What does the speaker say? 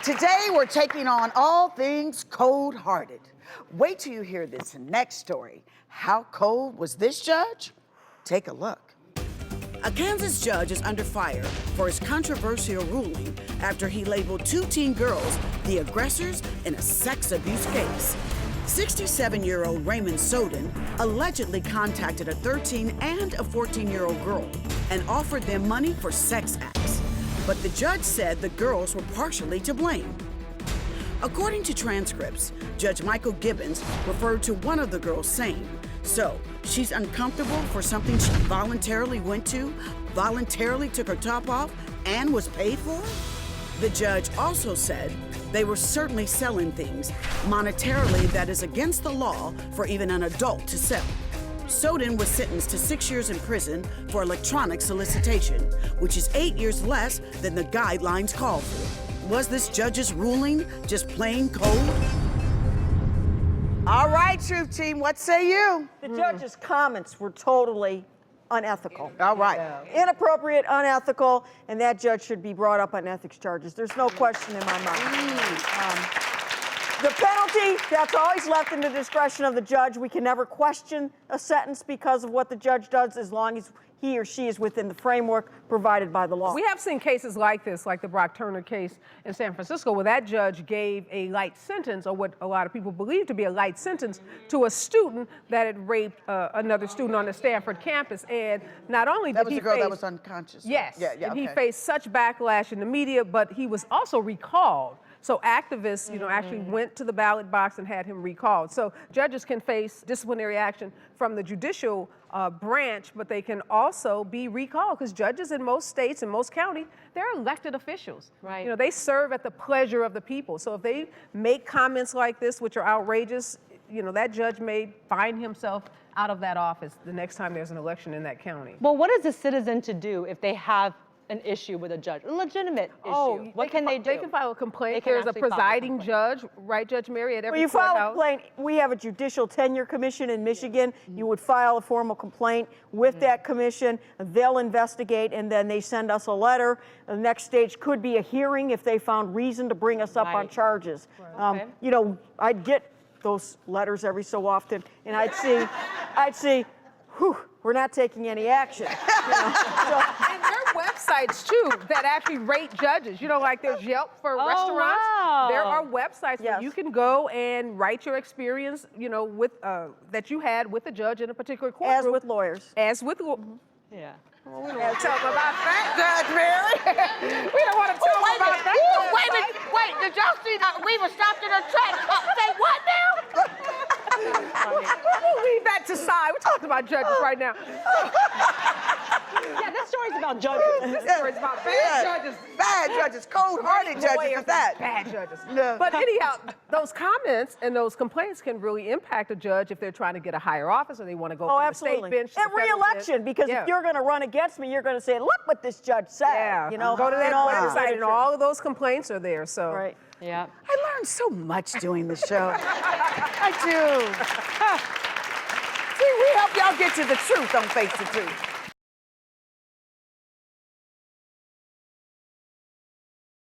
Today, we're taking on all things cold-hearted. Wait till you hear this next story. How cold was this judge? Take a look. A Kansas judge is under fire for his controversial ruling after he labeled two teen girls the aggressors in a sex abuse case. 67-year-old Raymond Soden allegedly contacted a 13 and a 14-year-old girl and offered them money for sex acts. But the judge said the girls were partially to blame. According to transcripts, Judge Michael Gibbons referred to one of the girls saying, "So, she's uncomfortable for something she voluntarily went to, voluntarily took her top off, and was paid for?" The judge also said they were certainly selling things monetarily that is against the law for even an adult to sell. Soden was sentenced to 6 years in prison for electronic solicitation, which is 8 years less than the guidelines call for. Was this judge's ruling just plain cold? All right, Truth Team, what say you? The judge's comments were totally unethical. All right. Inappropriate, unethical, and that judge should be brought up on ethics charges. There's no question in my mind. The penalty, that's always left in the discretion of the judge. We can never question a sentence because of what the judge does as long as he or she is within the framework provided by the law. We have seen cases like this, like the Brock Turner case in San Francisco, where that judge gave a light sentence, or what a lot of people believe to be a light sentence, to a student that had raped another student on the Stanford campus. And not only did he That was the girl that was unconscious. Yes, and he faced such backlash in the media, but he was also recalled. So activists, actually went to the ballot box and had him recalled. So judges can face disciplinary action from the judicial branch, but they can also be recalled, because judges in most states and most counties, they're elected officials. Right. They serve at the pleasure of the people. So if they make comments like this, which are outrageous, that judge may find himself out of that office the next time there's an election in that county. Well, what is a citizen to do if they have an issue with a judge, a legitimate issue? What can they do? They can file a complaint. There's a presiding judge, right, Judge Mary, at every Well, you file a courthouse. complaint. We have a judicial tenure commission in Michigan. You would file a formal complaint with that commission. They'll investigate, and then they send us a letter. The next stage could be a hearing if they found reason to bring us up on charges. Okay. I'd get those letters every so often, and I'd see, whew, we're not taking any action. And there are websites too that actually rate judges. Like there's Yelp for restaurants. Wow. There are websites where you can go and write your experience, with that you had with a judge in a particular courtroom. As with lawyers. Yeah. Well, we don't want to talk about that, Judge Mary. We don't want to talk about that. Wait, did y'all see that we were stopped in her track? Say what now? We'll leave that to side. We're talking about judges right now. Yeah, this story's about judges. This story's about bad judges. Bad judges, cold-hearted judges at that. Bad judges. Yeah. But anyhow, those comments and those complaints can really impact a judge if they're trying to get a higher office or they want to go from the state bench to the And federal re-election, bench. because if you're going to run against me, you're going to say, look what this judge said. Yeah, Go to that website and all of those complaints are there. So. Right. Yeah. I learned so much doing the show. I do. See, we help y'all get to the truth on Face the Truth.